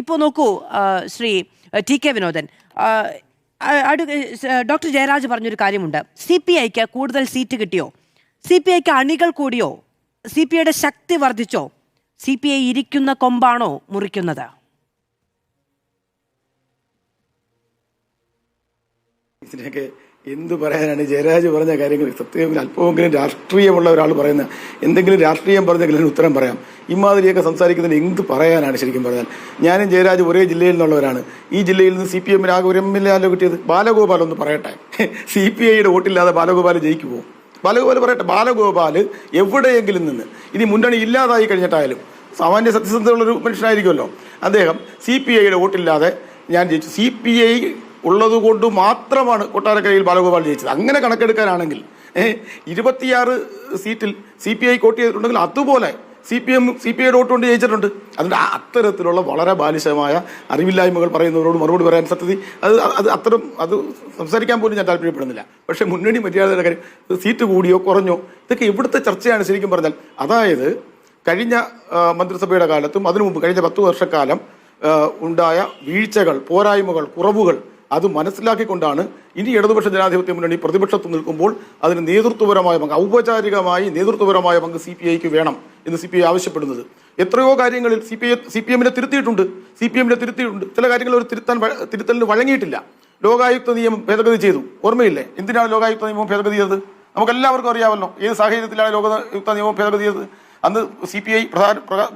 ഇപ്പോൾ നോക്കൂ Shri T K Vinodan, doctor Jayaraj പറഞ്ഞൊരു കാര്യമുണ്ട്. CPIക്ക് കൂടുതൽ സീറ്റ് കിട്ടിയോ? CPIക്ക് അണികൾ കൂടിയോ? CPIയുടെ ശക്തി വർദ്ധിച്ചോ? CPI ഇരിക്കുന്ന കൊമ്പാണോ മുറിക്കുന്നത്? ഇതിനൊക്കെ എന്ത് പറയാനാണ്? ജയരാജ് പറഞ്ഞ കാര്യങ്ങൾ സത്യത്തിൽ അല്പമെങ്കിലും രാഷ്ട്രീയമുള്ള ഒരാൾ പറയുന്ന എന്തെങ്കിലും രാഷ്ട്രീയം പറഞ്ഞെങ്കിലും ഉത്തരം പറയാം. ഇമാതിരിയൊക്കെ സംസാരിക്കുന്നതിന് എന്ത് പറയാനാണ്? ശരിക്കും പറഞ്ഞാൽ ഞാനും ജയരാജ് ഒരേ ജില്ലയിൽ നിന്നുള്ളവരാണ്. ഈ ജില്ലയിൽ നിന്ന് CPM ആകെ ഒരു MLA കിട്ടിയത്. ബാലഗോപാൽ ഒന്ന് പറയട്ടെ, CPIയുടെ വോട്ടില്ലാതെ ബാലഗോപാൽ ജയിക്കുമോ? ബാലഗോപാൽ പറയട്ടെ. ബാലഗോപാൽ എവിടെയെങ്കിലും നിന്ന് ഇനി മുന്നണി ഇല്ലാതായി കഴിഞ്ഞിട്ടായാലും സാമാന്യ സത്യസന്ധതയുള്ളൊരു മനുഷ്യനായിരിക്കുമല്ലോ അദ്ദേഹം, CPIയുടെ വോട്ടില്ലാതെ ഞാൻ ജയിച്ചു, CPI ഉള്ളതുകൊണ്ട് മാത്രമാണ് കൊട്ടാരക്കരയിൽ ബാലഗോപാൽ ജയിച്ചത്. അങ്ങനെ കണക്കെടുക്കാനാണെങ്കിൽ 26 സീറ്റിൽ CPI വോട്ട് ചെയ്തിട്ടുണ്ടെങ്കിൽ അതുപോലെ CPIയുടെ വോട്ട് കൊണ്ട് ജയിച്ചിട്ടുണ്ട്. അതിൻ്റെ അത്തരത്തിലുള്ള വളരെ ബാലിശമായ അറിവില്ലായ്മകൾ പറയുന്നവരോട് മറുപടി പറയാൻ സത്യത്തിൽ അത് സംസാരിക്കാൻ പോലും ഞാൻ താല്പര്യപ്പെടുന്നില്ല. പക്ഷേ മുന്നണി മര്യാദയുടെ കാര്യം, സീറ്റ് കൂടിയോ കുറഞ്ഞോ, ഇതൊക്കെ ഇവിടുത്തെ ചർച്ചയാണ് ശരിക്കും പറഞ്ഞാൽ. അതായത് കഴിഞ്ഞ മന്ത്രിസഭയുടെ കാലത്തും അതിനു മുമ്പ് കഴിഞ്ഞ 10 വർഷക്കാലം ഉണ്ടായ വീഴ്ചകൾ, പോരായ്മകൾ, കുറവുകൾ അത് മനസ്സിലാക്കിക്കൊണ്ടാണ് ഇനി ഇടതുപക്ഷ ജനാധിപത്യ മുന്നണി പ്രതിപക്ഷത്ത് നിൽക്കുമ്പോൾ അതിന് നേതൃത്വപരമായ പങ്ക്, ഔപചാരികമായി നേതൃത്വപരമായ പങ്ക് CPIക്ക് വേണം എന്ന് CPI ആവശ്യപ്പെടുന്നത്. എത്രയോ കാര്യങ്ങളിൽ CPMനെ തിരുത്തിയിട്ടുണ്ട്. ചില കാര്യങ്ങൾ ഒരു തിരുത്തലിന് വഴങ്ങിയിട്ടില്ല. ലോകായുക്ത നിയമം ഭേദഗതി ചെയ്തു, ഓർമ്മയില്ലേ? എന്തിനാണ് ലോകായുക്ത നിയമം ഭേദഗതി ചെയ്തത്? നമുക്കെല്ലാവർക്കും അറിയാമല്ലോ ഏത് സാഹചര്യത്തിലാണ് ലോകായുക്ത നിയമം ഭേദഗതി ചെയ്തത്. അന്ന് CPI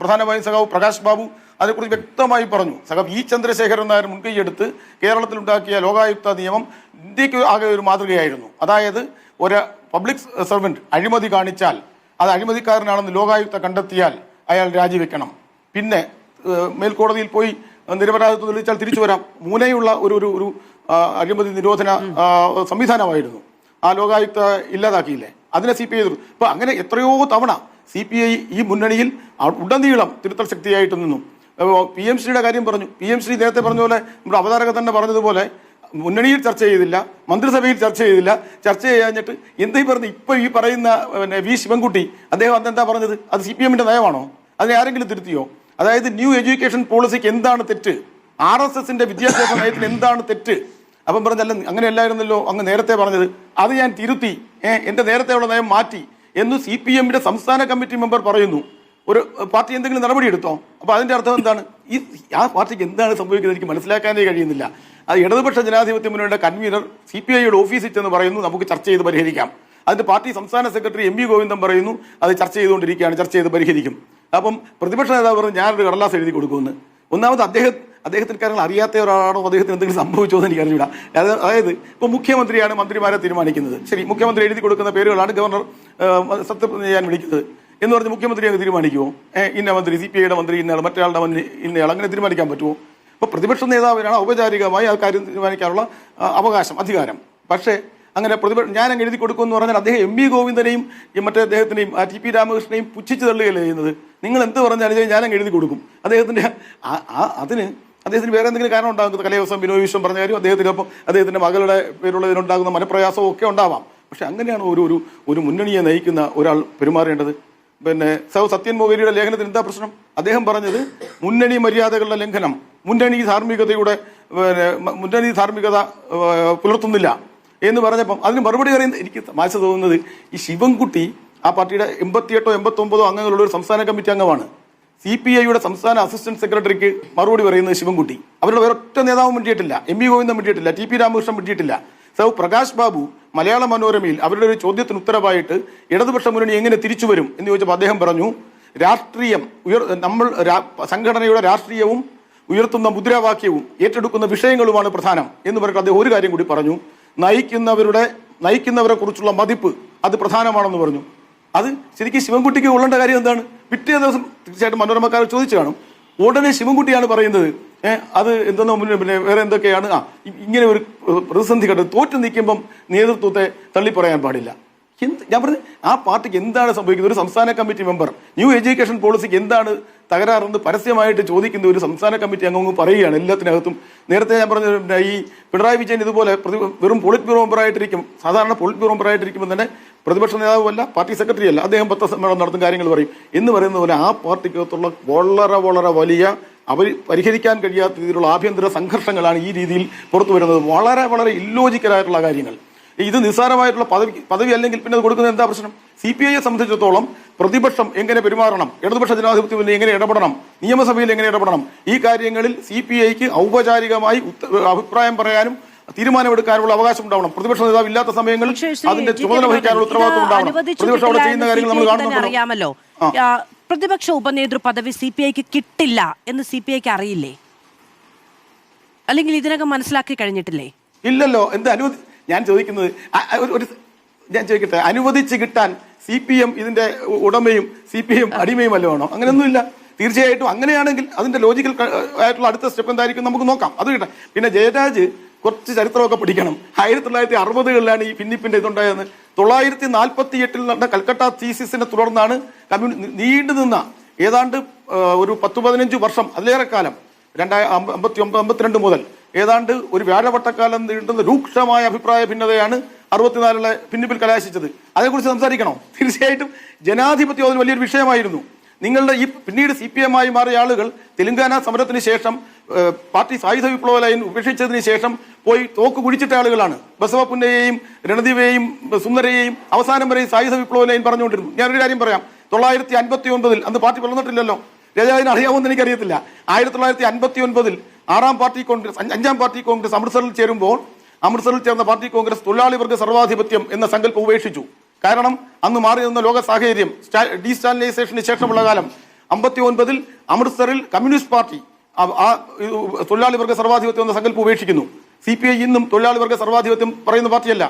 പ്രധാനമായും സഖാവ് പ്രകാശ് ബാബു അതേക്കുറിച്ച് വ്യക്തമായി പറഞ്ഞു. സഖാവ് E. ചന്ദ്രശേഖരൻ നായർ മുൻകൈയെടുത്ത് കേരളത്തിലുണ്ടാക്കിയ ലോകായുക്ത നിയമം ഇന്ത്യക്ക് ആകെ ഒരു മാതൃകയായിരുന്നു. അതായത് ഒരു പബ്ലിക് സർവന്റ് അഴിമതി കാണിച്ചാൽ, അത് അഴിമതിക്കാരനാണെന്ന് ലോകായുക്ത കണ്ടെത്തിയാൽ അയാൾ രാജിവെക്കണം. പിന്നെ മേൽക്കോടതിയിൽ പോയി നിരപരാധിത്വം തെളിയിച്ചാൽ തിരിച്ചു വരാം. മൂലയുള്ള ഒരു അഴിമതി നിരോധന സംവിധാനമായിരുന്നു. ആ ലോകായുക്ത ഇല്ലാതാക്കിയില്ലേ? അതിനെ CPI എതിർത്തു. അപ്പൊ അങ്ങനെ എത്രയോ തവണ CPI ഈ മുന്നണിയിൽ ഉടനീളം തിരുത്തൽ ശക്തിയായിട്ട് നിന്നു. PMശ്രീയുടെ കാര്യം പറഞ്ഞു. PMശ്രീ നേരത്തെ പറഞ്ഞ പോലെ നമ്മുടെ അവതാരക തന്നെ പറഞ്ഞതുപോലെ മുന്നണിയിൽ ചർച്ച ചെയ്തില്ല, മന്ത്രിസഭയിൽ ചർച്ച ചെയ്തില്ല. ചർച്ച ചെയ്യാഞ്ഞിട്ട് എന്തേ പറഞ്ഞു? ഇപ്പൊ ഈ പറയുന്ന V. ശിവൻകുട്ടി അദ്ദേഹം അതെന്താ പറഞ്ഞത്? അത് CPMന്റെ നയമാണോ? അതിനെ ആരെങ്കിലും തിരുത്തിയോ? അതായത് ന്യൂ എഡ്യൂക്കേഷൻ പോളിസിക്ക് എന്താണ് തെറ്റ്? RSSന്റെ വിദ്യാഭ്യാസ നയത്തിന് എന്താണ് തെറ്റ്? അപ്പം പറഞ്ഞല്ല അങ്ങനെയല്ലായിരുന്നല്ലോ അങ്ങ് നേരത്തെ പറഞ്ഞത്, അത് ഞാൻ തിരുത്തി, എന്റെ നേരത്തെയുള്ള നയം മാറ്റി എന്ന് CPMന്റെ സംസ്ഥാന കമ്മിറ്റി മെമ്പർ പറയുന്നു. ഒരു പാർട്ടി എന്തെങ്കിലും നടപടി എടുത്തോ? അപ്പൊ അതിന്റെ അർത്ഥം എന്താണ്? ആ പാർട്ടിക്ക് എന്താണ് സംഭവിക്കുന്നത് എനിക്ക് മനസ്സിലാക്കാനേ കഴിയുന്നില്ല. അത് ഇടതുപക്ഷ ജനാധിപത്യ മുന്നണിയുടെ കൺവീനർ CPIയുടെ ഓഫീസിൽ ചെന്ന് പറയുന്നു നമുക്ക് ചർച്ച ചെയ്ത് പരിഹരിക്കാം. അതിന്റെ പാർട്ടി സംസ്ഥാന സെക്രട്ടറി MV ഗോവിന്ദൻ പറയുന്നു അത് ചർച്ച ചെയ്തുകൊണ്ടിരിക്കുകയാണ്, ചർച്ച ചെയ്ത് പരിഹരിക്കും. അപ്പം പ്രതിപക്ഷ നേതാവ് പറഞ്ഞു ഞാനൊരു കടലാസ് എഴുതി കൊടുക്കുമെന്ന്. ഒന്നാമത് അദ്ദേഹത്തിന് കാര്യങ്ങൾ അറിയാത്ത ഒരാളാണോ, അദ്ദേഹത്തിന് എന്തെങ്കിലും സംഭവിച്ചോ എന്ന് എനിക്ക് അറിഞ്ഞൂടാ. അതായത് ഇപ്പോൾ മുഖ്യമന്ത്രിയാണ് മന്ത്രിമാരെ തീരുമാനിക്കുന്നത്. ശരി, മുഖ്യമന്ത്രി എഴുതി കൊടുക്കുന്ന പേരുകളാണ് ഗവർണർ സത്യപ്രതിജ്ഞ ചെയ്യാൻ വിളിക്കുന്നത് എന്ന് പറഞ്ഞ് മുഖ്യമന്ത്രി അങ്ങ് തീരുമാനിക്കുമോ? ഇന്ന മന്ത്രി, CPIയുടെ മന്ത്രി ഇന്നയാൾ, മറ്റൊരാളുടെ മന്ത്രി ഇന്നയാൾ, അങ്ങനെ തീരുമാനിക്കാൻ പറ്റുമോ? അപ്പോൾ പ്രതിപക്ഷ നേതാവിനാണ് ഔപചാരികമായി ആ കാര്യം തീരുമാനിക്കാനുള്ള അവകാശം, അധികാരം. പക്ഷേ അങ്ങനെ ഞാൻ അങ്ങ് എഴുതി കൊടുക്കുമെന്ന് പറഞ്ഞാൽ അദ്ദേഹം MV ഗോവിന്ദനെയും മറ്റേ അദ്ദേഹത്തിനെയും TP രാമകൃഷ്ണനെയും പുച്ഛിച്ച് തള്ളുകയല്ലേ ചെയ്യുന്നത്. നിങ്ങൾ എന്ത് പറഞ്ഞാലും ഞാൻ അങ്ങ് എഴുതി കൊടുക്കും. അദ്ദേഹത്തിന് വേറെ എന്തെങ്കിലും കാരണം ഉണ്ടാകുന്നത്, കലയോസം ബിനോയ് വിശ്വം പറഞ്ഞ കാര്യം, അദ്ദേഹത്തിന്റെ മകളുടെ പേരുള്ളതിനുണ്ടാകുന്ന മനപ്രയാസവും ഒക്കെ ഉണ്ടാവാം. പക്ഷെ അങ്ങനെയാണ് ഒരു മുന്നണിയെ നയിക്കുന്ന ഒരാൾ പെരുമാറേണ്ടത്. പിന്നെ സത്യൻ മൊകേരിയുടെ ലേഖനത്തിന് എന്താ പ്രശ്നം? അദ്ദേഹം പറഞ്ഞത് മുന്നണി മര്യാദകളുടെ ലംഘനം, മുന്നണി ധാർമ്മികത പുലർത്തുന്നില്ല എന്ന് പറഞ്ഞപ്പം അതിന് മറുപടി പറയുന്നത് എനിക്ക് തമാശ തോന്നുന്നത്, ഈ ശിവൻകുട്ടി ആ പാർട്ടിയുടെ 88 or 89 അംഗങ്ങളുള്ള ഒരു സംസ്ഥാന കമ്മിറ്റി അംഗമാണ്. CPIയുടെ സംസ്ഥാന അസിസ്റ്റന്റ് സെക്രട്ടറിക്ക് മറുപടി പറയുന്നത് ശിവൻകുട്ടി. അവരുടെ വേറെ ഒറ്റ നേതാവും മിണ്ടിയിട്ടില്ല. MV Govindan മിണ്ടിയിട്ടില്ല, TP Ramakrishnan മിണ്ടിയിട്ടില്ല. പ്രകാശ് ബാബു മലയാള മനോരമയിൽ അവരുടെ ഒരു ചോദ്യത്തിന് ഉത്തരവായിട്ട് ഇടതുപക്ഷ മുന്നണി എങ്ങനെ തിരിച്ചു വരും എന്ന് ചോദിച്ചപ്പോൾ അദ്ദേഹം പറഞ്ഞു സംഘടനയുടെ രാഷ്ട്രീയവും ഉയർത്തുന്ന മുദ്രാവാക്യവും ഏറ്റെടുക്കുന്ന വിഷയങ്ങളുമാണ് പ്രധാനം എന്ന് പറഞ്ഞിട്ട് അദ്ദേഹം ഒരു കാര്യം കൂടി പറഞ്ഞു, നയിക്കുന്നവരെ കുറിച്ചുള്ള മതിപ്പ് അത് പ്രധാനമാണെന്ന് പറഞ്ഞു. അത് ശരിക്കും ശിവൻകുട്ടിക്ക് കൊള്ളേണ്ട കാര്യം എന്താണ്? പിറ്റേ ദിവസം തീർച്ചയായിട്ടും മനോരമക്കാർ ചോദിച്ചു കാണും. ഉടനെ ശിവൻകുട്ടിയാണ് പറയുന്നത് അത് എന്തെന്നോ പിന്നെ വേറെ എന്തൊക്കെയാണ് ഇങ്ങനെ ഒരു പ്രതിസന്ധി ഘട്ടം തോറ്റു നിൽക്കുമ്പം നേതൃത്വത്തെ തള്ളിപ്പറയാൻ പാടില്ല. ഞാൻ പറഞ്ഞു ആ പാർട്ടിക്ക് എന്താണ് സംഭവിക്കുന്നത്? ഒരു സംസ്ഥാന കമ്മിറ്റി മെമ്പർ ന്യൂ എഡ്യൂക്കേഷൻ പോളിസിക്ക് എന്താണ് തകരാറെന്ന് പരസ്യമായിട്ട് ചോദിക്കുന്ന ഒരു സംസ്ഥാന കമ്മിറ്റി അംഗം പറയുകയാണ് എല്ലാത്തിനകത്തും. നേരത്തെ ഞാൻ പറഞ്ഞ ഈ പിണറായി വിജയൻ ഇതുപോലെ വെറും പോളിറ്റ് ബ്യൂറോ മെമ്പറായിട്ടിരിക്കും, സാധാരണ പോളിറ്റ് ബ്യൂറോ മെമ്പറായിട്ടിരിക്കുമ്പോൾ തന്നെ പ്രതിപക്ഷ നേതാവുമല്ല, പാർട്ടി സെക്രട്ടറി അല്ല, അദ്ദേഹം പത്രസമ്മേളനം നടത്തും, കാര്യങ്ങൾ പറയും എന്ന് പറയുന്ന പോലെ ആ പാർട്ടിക്കകത്തുള്ള വളരെ വളരെ വലിയ അവർ പരിഹരിക്കാൻ കഴിയാത്ത രീതിയിലുള്ള ആഭ്യന്തര സംഘർഷങ്ങളാണ് ഈ രീതിയിൽ പുറത്തു വരുന്നത്. വളരെ വളരെ ഇല്ലോജിക്കലായിട്ടുള്ള കാര്യങ്ങൾ. ഇത് നിസ്സാരമായിട്ടുള്ള പദവി അല്ലെങ്കിൽ പിന്നെ അത് കൊടുക്കുന്നത് എന്താ പ്രശ്നം? CPIയെ സംബന്ധിച്ചിടത്തോളം പ്രതിപക്ഷം എങ്ങനെ പെരുമാറണം, ഇടതുപക്ഷ ജനാധിപത്യത്തിൽ എങ്ങനെ ഇടപെടണം, നിയമസഭയിൽ എങ്ങനെ ഇടപെടണം, ഈ കാര്യങ്ങളിൽ CPIക്ക് ഔപചാരികമായി അഭിപ്രായം പറയാനും തീരുമാനമെടുക്കാനുള്ള അവകാശം ഉണ്ടാവണം. പ്രതിപക്ഷ നേതാവ് ഇല്ലാത്ത സമയങ്ങളിൽ അതിന്റെ ചുമതല വഹിക്കാനുള്ള ഉത്തരവാദിത്വം ഉണ്ടാവണം. പ്രതിപക്ഷം അവിടെ ചെയ്യുന്ന കാര്യങ്ങൾ നമ്മൾ കാണുന്നുണ്ടല്ലോ. അറിയാമല്ലോ, പ്രതിപക്ഷ ഉപനേതൃ പദവി CPIക്ക് കിട്ടില്ല എന്ന് CPIക്ക് അറിയില്ലേ? അല്ലെങ്കിൽ ഇതിനകം മനസ്സിലാക്കി കഴിഞ്ഞിട്ടില്ലേ? ഇല്ലല്ലോ. എന്താ ഞാൻ ചോദിക്കുന്നത്, ഞാൻ ചോദിക്കട്ടെ, അനുവദിച്ച് കിട്ടാൻ CPM ഇതിന്റെ ഉടമയും CPM അടിമയും വല്ലതും ആണോ? അങ്ങനെയൊന്നുമില്ല. തീർച്ചയായിട്ടും അങ്ങനെയാണെങ്കിൽ അതിന്റെ ലോജിക്കൽ ആയിട്ടുള്ള അടുത്ത സ്റ്റെപ്പ് എന്തായിരിക്കും നമുക്ക് നോക്കാം. അത് കിട്ടാം. പിന്നെ ജയരാജ് കുറച്ച് ചരിത്രമൊക്കെ പഠിക്കണം. 1960കളിലാണ് ഈ ഭിന്നിപ്പിന്റെ ഇതുണ്ടായതെന്ന്. 948 നടന്ന കൽക്കട്ട തീസിസിനെ തുടർന്നാണ് നീണ്ടുനിന്ന ഏതാണ്ട് ഒരു 10-15 വർഷം അതിലേറെ കാലം 1952 മുതൽ ഏതാണ്ട് ഒരു വ്യാഴവട്ടക്കാലം നീണ്ടുന്ന രൂക്ഷമായ അഭിപ്രായ ഭിന്നതയാണ് 64 ഭിന്നിപ്പിൽ കലാശിച്ചത്. അതേക്കുറിച്ച് സംസാരിക്കണോ? തീർച്ചയായിട്ടും ജനാധിപത്യം അതിന് വലിയൊരു വിഷയമായിരുന്നു. നിങ്ങളുടെ ഈ പിന്നീട് CPM ആയി മാറിയ ആളുകൾ തെലങ്കാന സമരത്തിന് ശേഷം പാർട്ടി സായുധ വിപ്ലവ ലൈൻ ഉപേക്ഷിച്ചതിന് ശേഷം പോയി തോക്ക് കുഴിച്ചിട്ട ആളുകളാണ്. ബസവപുന്നയെയും രണദീപയെയും സുന്ദരയെയും അവസാനം വരെ സായുധ വിപ്ലവ ലൈൻ പറഞ്ഞുകൊണ്ടിരുന്നു. ഞാനൊരു കാര്യം പറയാം. 1959 അന്ന് പാർട്ടി വളർന്നിട്ടില്ലല്ലോ. രാജാവിന് അറിയാമെന്ന് എനിക്കറിയത്തില്ല. 1959 5ാം പാർട്ടി കോൺഗ്രസ് അമൃത്സറിൽ ചേരുമ്പോൾ അമൃത്സറിൽ ചേർന്ന പാർട്ടി കോൺഗ്രസ് തൊഴിലാളി വർഗ സർവാധിപത്യം എന്ന സങ്കല്പം ഉപേക്ഷിച്ചു. കാരണം അന്ന് മാറി നിന്ന ലോക സാഹചര്യം, ഡീസ്റ്റാലിനൈസേഷന് ശേഷമുള്ള കാലം. 59 അമൃത്സറിൽ കമ്മ്യൂണിസ്റ്റ് പാർട്ടി ആ തൊഴിലാളി വർഗ സർവാധിപത്യം എന്ന സങ്കല്പം ഉപേക്ഷിക്കുന്നു. CPI ഇന്നും തൊഴിലാളി വർഗ സർവാധിപത്യം പറയുന്ന പാർട്ടിയല്ല.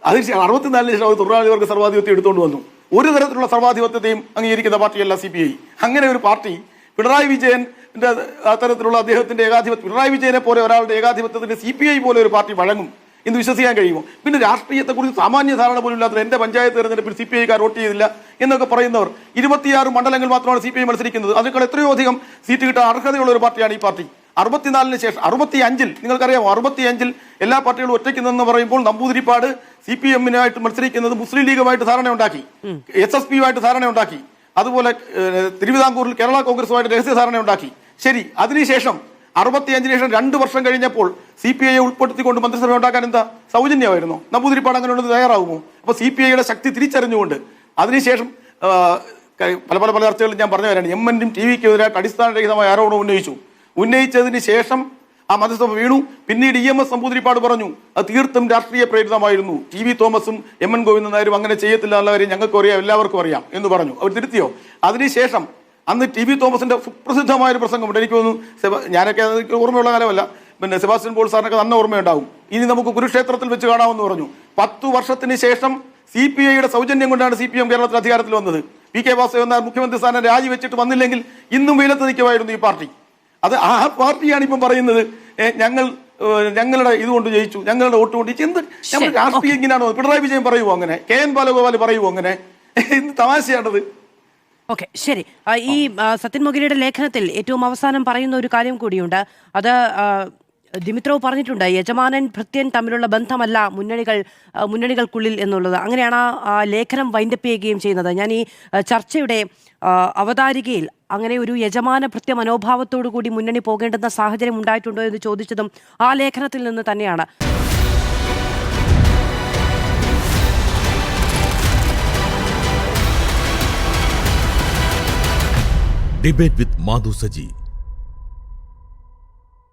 അതിന് 64 ശേഷം തൊഴിലാളി വർഗ സർവാധിപത്യം എടുത്തുകൊണ്ട് വന്നു. ഒരു തരത്തിലുള്ള സർവാധിപത്യത്തെയും അംഗീകരിക്കുന്ന പാർട്ടിയല്ല CPI. അങ്ങനെ ഒരു പാർട്ടി പിണറായി വിജയന്റെ അത്തരത്തിലുള്ള അദ്ദേഹത്തിന്റെ ഏകാധിപത്യം, പിണറായി വിജയനെ പോലെ ഒരാളുടെ ഏകാധിപത്യത്തിന് CPI പോലെ ഒരു പാർട്ടി വഴങ്ങും എന്ന് വിശ്വസിക്കാൻ കഴിയുമോ? പിന്നെ രാഷ്ട്രീയത്തെക്കുറിച്ച് സാമാന്യ ധാരണ പോലും ഇല്ലാത്ത എന്റെ പഞ്ചായത്ത് തെരഞ്ഞെടുപ്പിൽ CPIക്കാർ വോട്ട് ചെയ്തില്ല എന്നൊക്കെ പറയുന്നവർ, 26 മണ്ഡലങ്ങൾ മാത്രമാണ് CPI മത്സരിക്കുന്നത്. അതിനേക്കാൾ എത്രയോ അധികം സീറ്റ് കിട്ടാൻ അർഹതയുള്ള ഒരു പാർട്ടിയാണ് ഈ പാർട്ടി. 64 ശേഷം 65 നിങ്ങൾക്കറിയാമോ, 65 എല്ലാ പാർട്ടികളും ഒറ്റയ്ക്ക് നിന്ന് പറയുമ്പോൾ നമ്പൂതിരിപ്പാട് CPM-നായിട്ട് മത്സരിക്കുന്നത് മുസ്ലിം ലീഗുമായിട്ട് ധാരണയുണ്ടാക്കി, SSP-യുമായിട്ട് ധാരണയുണ്ടാക്കി, അതുപോലെ തിരുവിതാംകൂറിൽ കേരള കോൺഗ്രസുമായിട്ട് രഹസ്യ ധാരണയുണ്ടാക്കി. ശരി, അതിനുശേഷം 65 ശേഷം 2 വർഷം കഴിഞ്ഞപ്പോൾ CPIയെ ഉൾപ്പെടുത്തിക്കൊണ്ട് മന്ത്രിസഭ ഉണ്ടാക്കാൻ എന്താ സൗജന്യമായിരുന്നോ? നമ്പൂതിരിപ്പാട് അങ്ങനെ ഉണ്ടെന്ന് തയ്യാറാകുമോ? അപ്പൊ CPIയുടെ ശക്തി തിരിച്ചറിഞ്ഞുകൊണ്ട് അതിനുശേഷം പല ചർച്ചകളിൽ ഞാൻ പറഞ്ഞു വരാണ്. MN-നും TV-ക്കും അടിസ്ഥാനരഹിതമായ ആരോപണം ഉന്നയിച്ചതിന് ശേഷം ആ മന്ത്രിസഭ വീണു. പിന്നീട് EMS നമ്പൂതിരിപ്പാട് പറഞ്ഞു അത് തീർത്തും രാഷ്ട്രീയ പ്രേരിതമായിരുന്നു, TV തോമസും MN ഗോവിന്ദൻ നായരും അങ്ങനെ ചെയ്യത്തില്ല എന്നുള്ള കാര്യം ഞങ്ങൾക്ക് അറിയാം, എല്ലാവർക്കും അറിയാം എന്ന് പറഞ്ഞു. അവർ തിരുത്തിയോ? അതിനുശേഷം അന്ന് TV തോമസിന്റെ സുപ്രസിദ്ധമായൊരു പ്രസംഗമുണ്ട്. എനിക്ക് തോന്നുന്നു, ഞാനൊക്കെ ഓർമ്മയുള്ള കാലമല്ല, പിന്നെ സെബാസ്റ്റ്യൻ പോൾ സാറിനൊക്കെ നല്ല ഓർമ്മയുണ്ടാവും. ഇനി നമുക്ക് കുരുക്ഷേത്രത്തിൽ വെച്ച് കാണാമെന്ന് പറഞ്ഞു. 10 വർഷത്തിന് ശേഷം CPIയുടെ സൗജന്യം കൊണ്ടാണ് CPM കേരളത്തിൽ അധികാരത്തിൽ വന്നത്. PK വാസുദേവൻ നായർ മുഖ്യമന്ത്രി സ്ഥാനം രാജിവെച്ചിട്ട് വന്നില്ലെങ്കിൽ ഇന്നും വെയിലത്ത് നിൽക്കുമായിരുന്നു ഈ പാർട്ടി. അത് ആ പാർട്ടിയാണ് ഇപ്പം പറയുന്നത് ഞങ്ങളുടെ ഇതുകൊണ്ട് ജയിച്ചു, ഞങ്ങളുടെ വോട്ട് കൊണ്ട് ജയിച്ചു. എന്ത് നമ്മൾ രാഷ്ട്രീയം ഇങ്ങനെയാണോ? പിണറായി വിജയൻ പറയുമോ അങ്ങനെ? KN ബാലഗോപാൽ പറയുമോ അങ്ങനെ? എന്ത് തമാശയാണത്? ഓക്കെ, ശരി. ഈ സത്യൻ മൊഗേരിയുടെ ലേഖനത്തിൽ ഏറ്റവും അവസാനം പറയുന്ന ഒരു കാര്യം കൂടിയുണ്ട്. അത് ദിമിത്രോവ് പറഞ്ഞിട്ടുണ്ട്, യജമാനൻ ഭൃത്യൻ തമ്മിലുള്ള ബന്ധമല്ല മുന്നണികൾക്കുള്ളിൽ എന്നുള്ളത്. അങ്ങനെയാണ് ആ ലേഖനം വൈൻഡപ്പ് ചെയ്യുകയും ചെയ്യുന്നത്. ഞാൻ ഈ ചർച്ചയുടെ അവതാരികയിൽ അങ്ങനെ ഒരു യജമാന ഭൃത്യ മനോഭാവത്തോടു കൂടി മുന്നണി പോകേണ്ടുന്ന സാഹചര്യം ഉണ്ടായിട്ടുണ്ടോ എന്ന് ചോദിച്ചതും ആ ലേഖനത്തിൽ നിന്ന് തന്നെയാണ്. Debate with Madhu Saji.